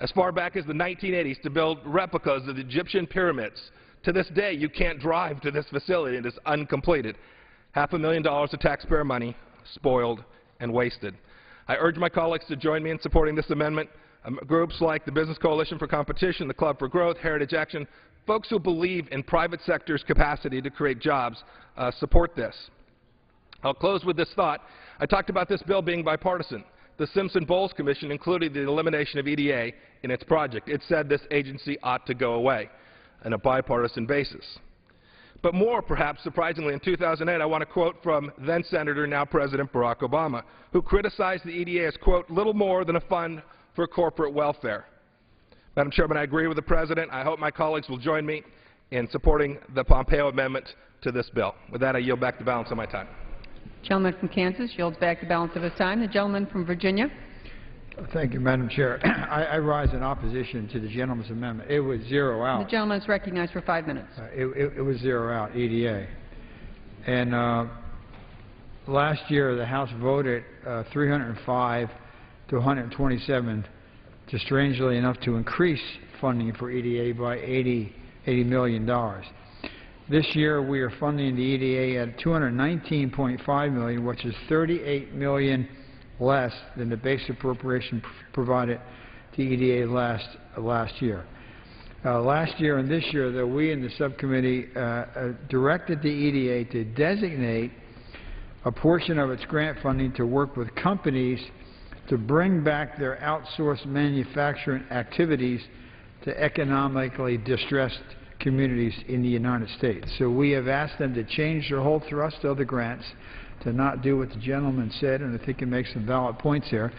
as far back as the 1980s to build replicas of the Egyptian pyramids. To this day, you can't drive to this facility. It is uncompleted. $500,000 of taxpayer money spoiled and wasted. I urge my colleagues to join me in supporting this amendment. Groups like the Business Coalition for Competition, the Club for Growth, Heritage Action, folks who believe in private sector's capacity to create jobs, support this. I'll close with this thought. I talked about this bill being bipartisan. The Simpson-Bowles Commission included the elimination of EDA in its project. It said this agency ought to go away on a bipartisan basis. But more, perhaps surprisingly, in 2008, I want to quote from then-Senator, now President Barack Obama, who criticized the EDA as, quote, little more than a fund for corporate welfare. Madam Chairman, I agree with the President. I hope my colleagues will join me in supporting the Pompeo amendment to this bill. With that, I yield back the balance of my time. Gentleman from Kansas yields back the balance of his time. The gentleman from Virginia. Thank you, Madam Chair. I rise in opposition to the gentleman's amendment. It would zero out. The gentleman is recognized for 5 minutes. It would zero out EDA. And last year, the House voted 305 to 127 to, strangely enough, to increase funding for EDA by $80 million. This year, we are funding the EDA at $219.5 million, which is $38 million less than the base appropriation provided to EDA last year. Last year and this year, though, we in the subcommittee directed the EDA to designate a portion of its grant funding to work with companies to bring back their outsourced manufacturing activities to economically distressed communities in the United States. So we have asked them to change their whole thrust of the grants to not do what the gentleman said, and I think he makes some valid points here,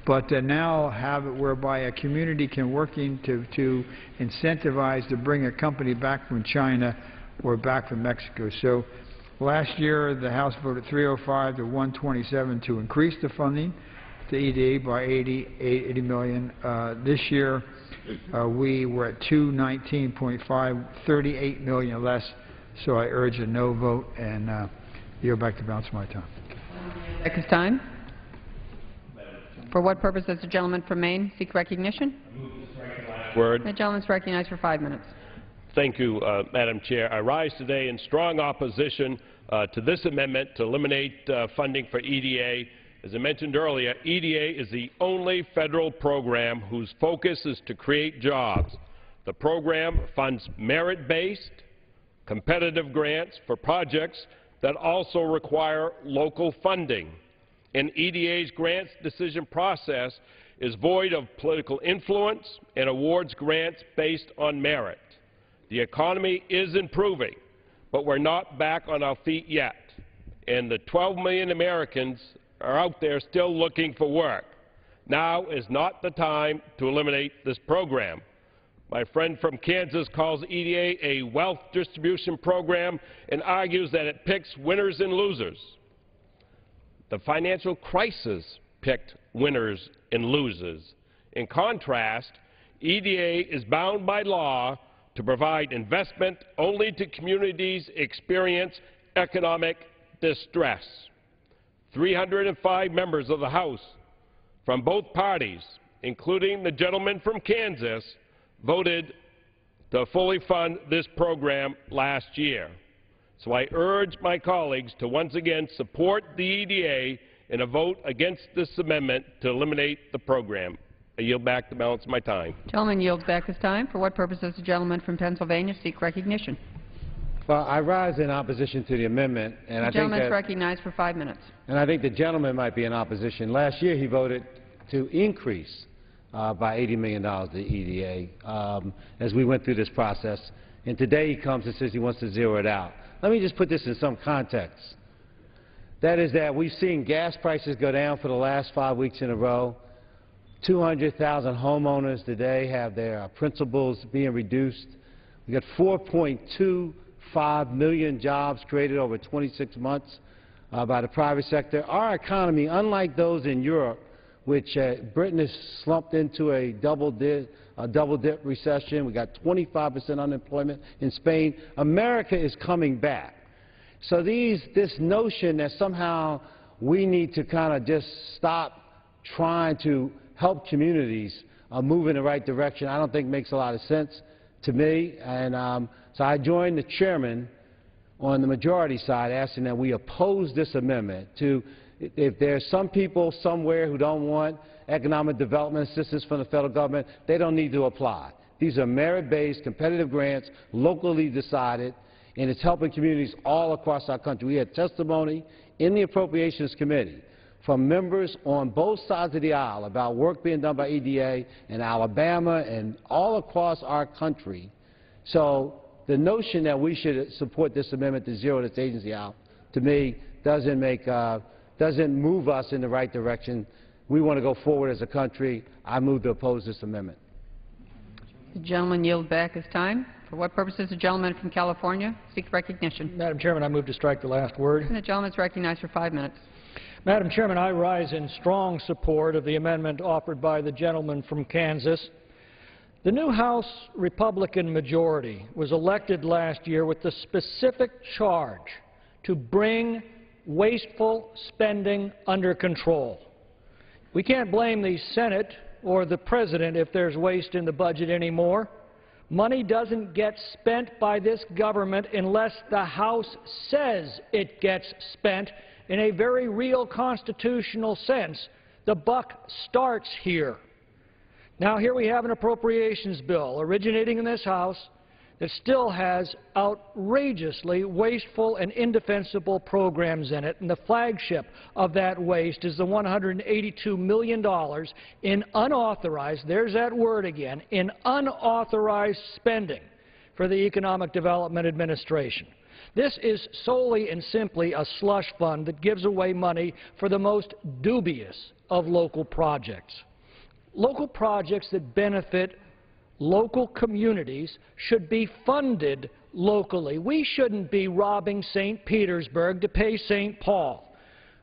but to now have it whereby a community can work to incentivize to bring a company back from China or back from Mexico. So last year, the House voted 305 to 127 to increase the funding to EDA by $80 million. This year, we were at 219.5, $38 million less. So I urge a no vote and yield back the balance of my time. Back his time. For what purpose does the gentleman from Maine seek recognition? Word. The gentleman is recognized for 5 minutes. Thank you, Madam Chair. I rise today in strong opposition to this amendment to eliminate funding for EDA. As I mentioned earlier, EDA is the only federal program whose focus is to create jobs. The program funds merit-based, competitive grants for projects that also require local funding. And EDA's grants decision process is void of political influence and awards grants based on merit. The economy is improving, but we're not back on our feet yet. And the 12 million Americans are out there still looking for work. Now is not the time to eliminate this program. My friend from Kansas calls EDA a wealth distribution program and argues that it picks winners and losers. The financial crisis picked winners and losers. In contrast, EDA is bound by law to provide investment only to communities experience economic distress. 305 members of the House from both parties, including the gentleman from Kansas, voted to fully fund this program last year. So I urge my colleagues to once again support the EDA in a vote against this amendment to eliminate the program. I yield back the balance of my time. Gentleman yields back his time. For what purpose does the gentleman from Pennsylvania seek recognition? Well, I rise in opposition to the amendment, and the gentleman is recognized for 5 minutes. And I think the gentleman might be in opposition. Last year, he voted to increase by $80 million to EDA as we went through this process. And today he comes and says he wants to zero it out. Let me just put this in some context. That is that we've seen gas prices go down for the last 5 weeks in a row. 200,000 homeowners today have their principals being reduced. We've got 4.25 million jobs created over 26 months by the private sector. Our economy, unlike those in Europe, which Britain has slumped into a double-dip recession. We got 25% unemployment in Spain. America is coming back. So this notion that somehow we need to kind of just stop trying to help communities move in the right direction, I don't think makes a lot of sense to me. And so I joined the chairman on the majority side asking that we oppose this amendment to, if there's some people somewhere who don't want economic development assistance from the federal government, they don't need to apply. These are merit-based, competitive grants, locally decided, and it's helping communities all across our country. We had testimony in the Appropriations Committee from members on both sides of the aisle about work being done by EDA in Alabama and all across our country. So the notion that we should support this amendment to zero this agency out, to me, doesn't move us in the right direction. We want to go forward as a country. I move to oppose this amendment. The gentleman yield back his time. For what purpose does the gentleman from California seek recognition? Madam Chairman, I move to strike the last word. And the gentleman is recognized for 5 minutes. Madam Chairman, I rise in strong support of the amendment offered by the gentleman from Kansas. The new House Republican majority was elected last year with the specific charge to bring wasteful spending under control. We can't blame the Senate or the President if there's waste in the budget anymore. Money doesn't get spent by this government unless the House says it gets spent. In a very real constitutional sense, the buck starts here. Now, here we have an appropriations bill originating in this House that still has outrageously wasteful and indefensible programs in it, and the flagship of that waste is the $182 million in unauthorized, there's that word again, in unauthorized spending for the Economic Development Administration. This is solely and simply a slush fund that gives away money for the most dubious of local projects. Local projects that benefit local communities should be funded locally. We shouldn't be robbing St. Petersburg to pay St. Paul.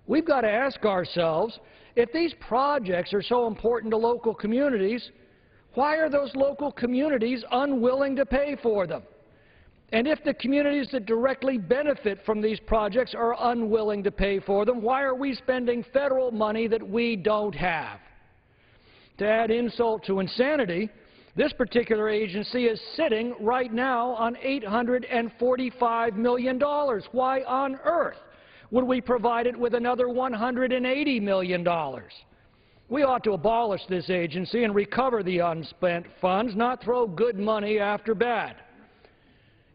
We've got to ask ourselves, if these projects are so important to local communities, why are those local communities unwilling to pay for them? And if the communities that directly benefit from these projects are unwilling to pay for them, why are we spending federal money that we don't have? To add insult to insanity, this particular agency is sitting right now on $845 million. Why on earth would we provide it with another $180 million? We ought to abolish this agency and recover the unspent funds, not throw good money after bad.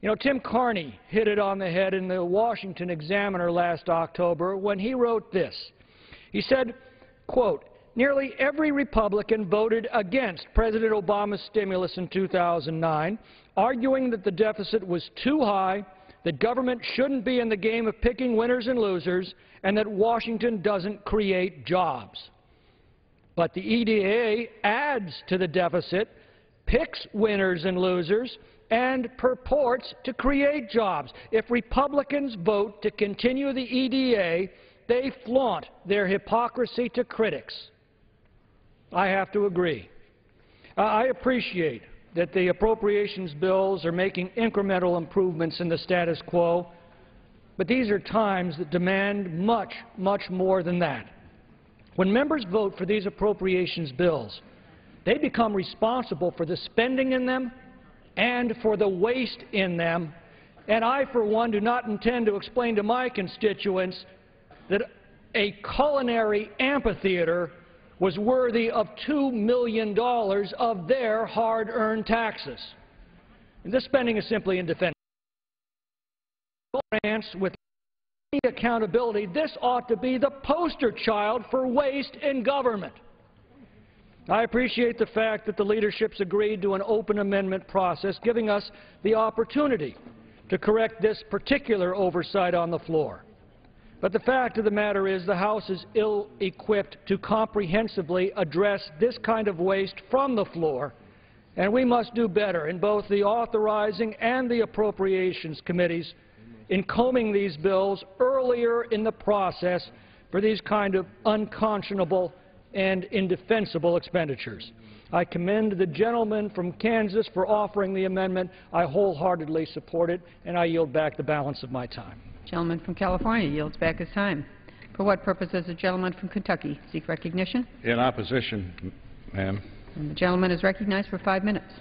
You know, Tim Carney hit it on the head in the Washington Examiner last October when he wrote this. He said, quote, "Nearly every Republican voted against President Obama's stimulus in 2009, arguing that the deficit was too high, that government shouldn't be in the game of picking winners and losers, and that Washington doesn't create jobs. But the EDA adds to the deficit, picks winners and losers, and purports to create jobs. If Republicans vote to continue the EDA, they flaunt their hypocrisy to critics." I have to agree. I appreciate that the appropriations bills are making incremental improvements in the status quo, but these are times that demand much, much more than that. When members vote for these appropriations bills, they become responsible for the spending in them and for the waste in them, and I, for one, do not intend to explain to my constituents that a culinary amphitheater was worthy of $2 million of their hard-earned taxes. And this spending is simply indefensible. With any accountability, this ought to be the poster child for waste in government. I appreciate the fact that the leadership's agreed to an open amendment process, giving us the opportunity to correct this particular oversight on the floor. But the fact of the matter is the House is ill-equipped to comprehensively address this kind of waste from the floor, and we must do better in both the authorizing and the appropriations committees in combing these bills earlier in the process for these kind of unconscionable and indefensible expenditures. I commend the gentleman from Kansas for offering the amendment. I wholeheartedly support it, and I yield back the balance of my time. Gentleman from California yields back his time. For what purpose does the gentleman from Kentucky seek recognition? In opposition, ma'am. And the gentleman is recognized for 5 minutes.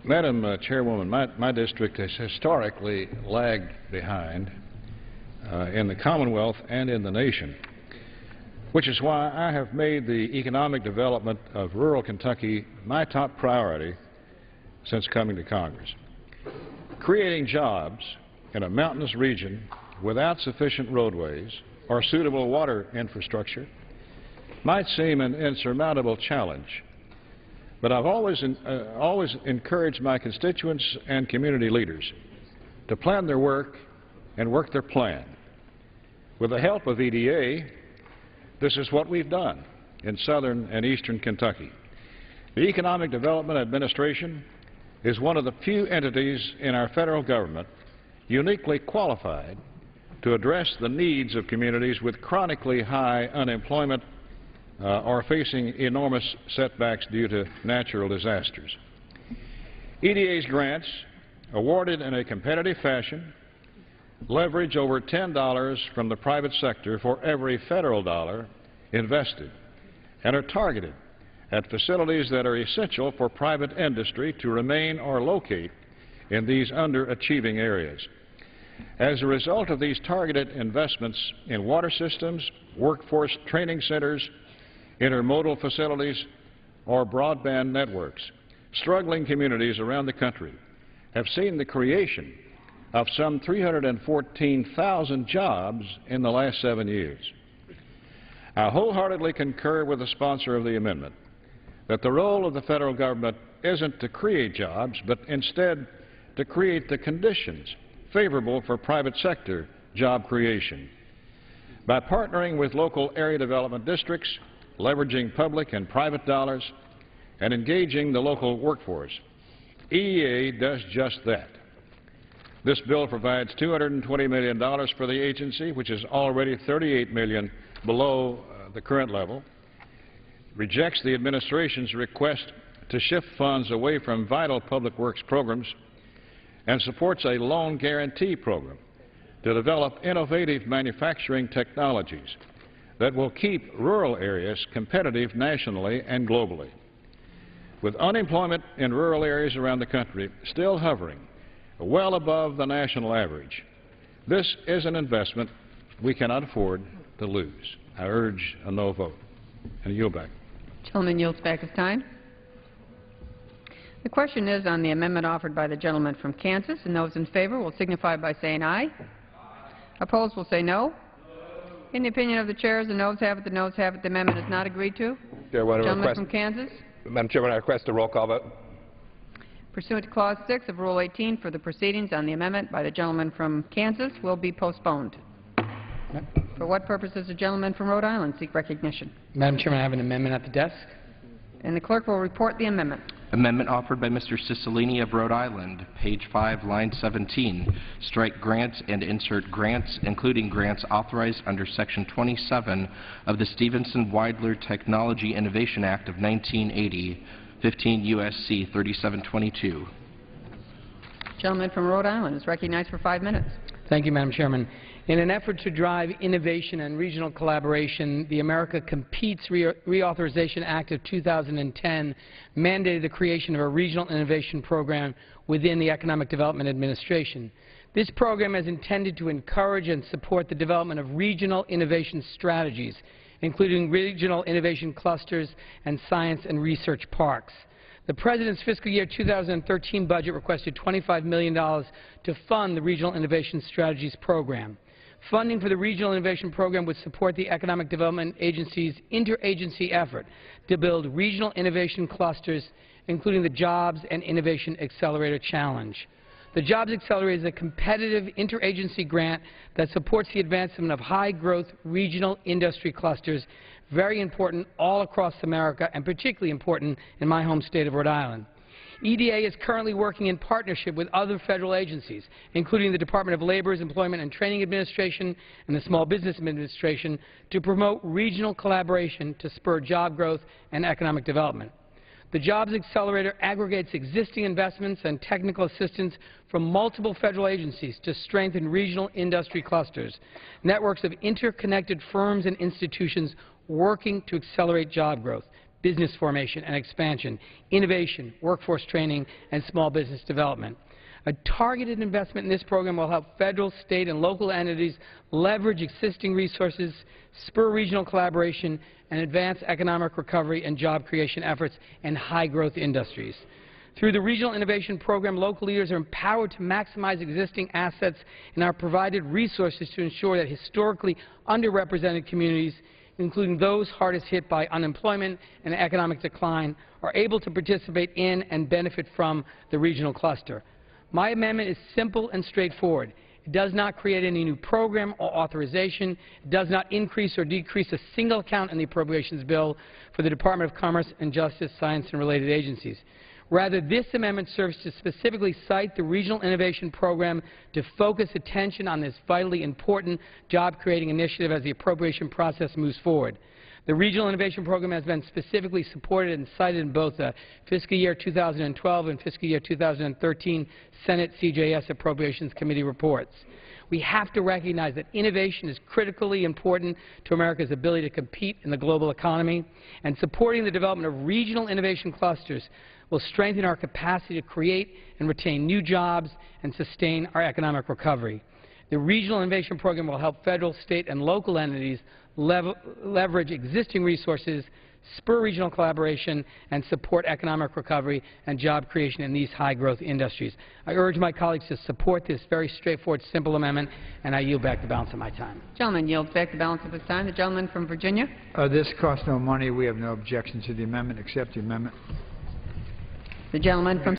Madam Chairwoman, my district has historically lagged behind in the Commonwealth and in the nation, which is why I have made the economic development of rural Kentucky my top priority since coming to Congress. Creating jobs in a mountainous region without sufficient roadways or suitable water infrastructure might seem an insurmountable challenge, but I've always encouraged my constituents and community leaders to plan their work and work their plan. With the help of EDA, this is what we've done in southern and eastern Kentucky. The Economic Development Administration is one of the few entities in our federal government uniquely qualified to address the needs of communities with chronically high unemployment or facing enormous setbacks due to natural disasters. EDA's grants, awarded in a competitive fashion, leverage over $10 from the private sector for every federal dollar invested and are targeted at facilities that are essential for private industry to remain or locate in these underachieving areas. As a result of these targeted investments in water systems, workforce training centers, intermodal facilities, or broadband networks, struggling communities around the country have seen the creation of some 314,000 jobs in the last 7 years. I wholeheartedly concur with the sponsor of the amendment that the role of the federal government isn't to create jobs, but instead to create the conditions favorable for private sector job creation. By partnering with local area development districts, leveraging public and private dollars, and engaging the local workforce, EDA does just that. This bill provides $220 million for the agency, which is already $38 million below the current level, rejects the administration's request to shift funds away from vital public works programs, and supports a loan guarantee program to develop innovative manufacturing technologies that will keep rural areas competitive nationally and globally. With unemployment in rural areas around the country still hovering well above the national average, this is an investment we cannot afford to lose. I urge a no vote. And I yield back. Gentleman yields back his time. The question is on the amendment offered by the gentleman from Kansas, and those in favor will signify by saying aye. Opposed will say no. In the opinion of the chair, the noes have it, the noes have it. The amendment is not agreed to. Gentleman from Kansas. Madam Chairman, I request a roll call vote. Pursuant to Clause 6 of Rule 18, for the proceedings on the amendment by the gentleman from Kansas will be postponed. For what purpose does the gentleman from Rhode Island seek recognition? Madam Chairman, I have an amendment at the desk. And the clerk will report the amendment. Amendment offered by Mr. Cicilline of Rhode Island, page 5, line 17. Strike grants and insert grants, including grants authorized under Section 27 of the Stevenson-Weidler Technology Innovation Act of 1980, 15 U.S.C. 3722. Gentleman from Rhode Island is recognized for 5 minutes. Thank you, Madam Chairman. In an effort to drive innovation and regional collaboration, the America Competes Reauthorization Act of 2010 mandated the creation of a regional innovation program within the Economic Development Administration. This program is intended to encourage and support the development of regional innovation strategies, including regional innovation clusters and science and research parks. The President's fiscal year 2013 budget requested $25 million to fund the Regional Innovation Strategies Program. Funding for the Regional Innovation Program would support the Economic Development Agency's interagency effort to build regional innovation clusters, including the Jobs and Innovation Accelerator Challenge. The Jobs Accelerator is a competitive interagency grant that supports the advancement of high-growth regional industry clusters, very important all across America and particularly important in my home state of Rhode Island. EDA is currently working in partnership with other federal agencies, including the Department of Labor's Employment and Training Administration and the Small Business Administration, to promote regional collaboration to spur job growth and economic development. The Jobs Accelerator aggregates existing investments and technical assistance from multiple federal agencies to strengthen regional industry clusters, networks of interconnected firms and institutions working to accelerate job growth, business formation and expansion, innovation, workforce training, and small business development. A targeted investment in this program will help federal, state, and local entities leverage existing resources, spur regional collaboration, and advance economic recovery and job creation efforts in high-growth industries. Through the Regional Innovation Program, local leaders are empowered to maximize existing assets and are provided resources to ensure that historically underrepresented communities, including those hardest hit by unemployment and economic decline, are able to participate in and benefit from the regional cluster. My amendment is simple and straightforward. It does not create any new program or authorization. It does not increase or decrease a single account in the appropriations bill for the Department of Commerce and Justice, Science, and related agencies. Rather, this amendment serves to specifically cite the Regional Innovation Program to focus attention on this vitally important job-creating initiative as the appropriation process moves forward. The Regional Innovation Program has been specifically supported and cited in both the fiscal year 2012 and fiscal year 2013 Senate CJS Appropriations Committee reports. We have to recognize that innovation is critically important to America's ability to compete in the global economy, and supporting the development of regional innovation clusters will strengthen our capacity to create and retain new jobs and sustain our economic recovery. The Regional Innovation Program will help federal, state, and local entities leverage existing resources, spur regional collaboration, and support economic recovery and job creation in these high-growth industries. I urge my colleagues to support this very straightforward, simple amendment, and I yield back the balance of my time. Gentleman yields back the balance of his time. The gentleman from Virginia. This costs no money. We have no objection to the amendment. Accept the amendment. The gentleman from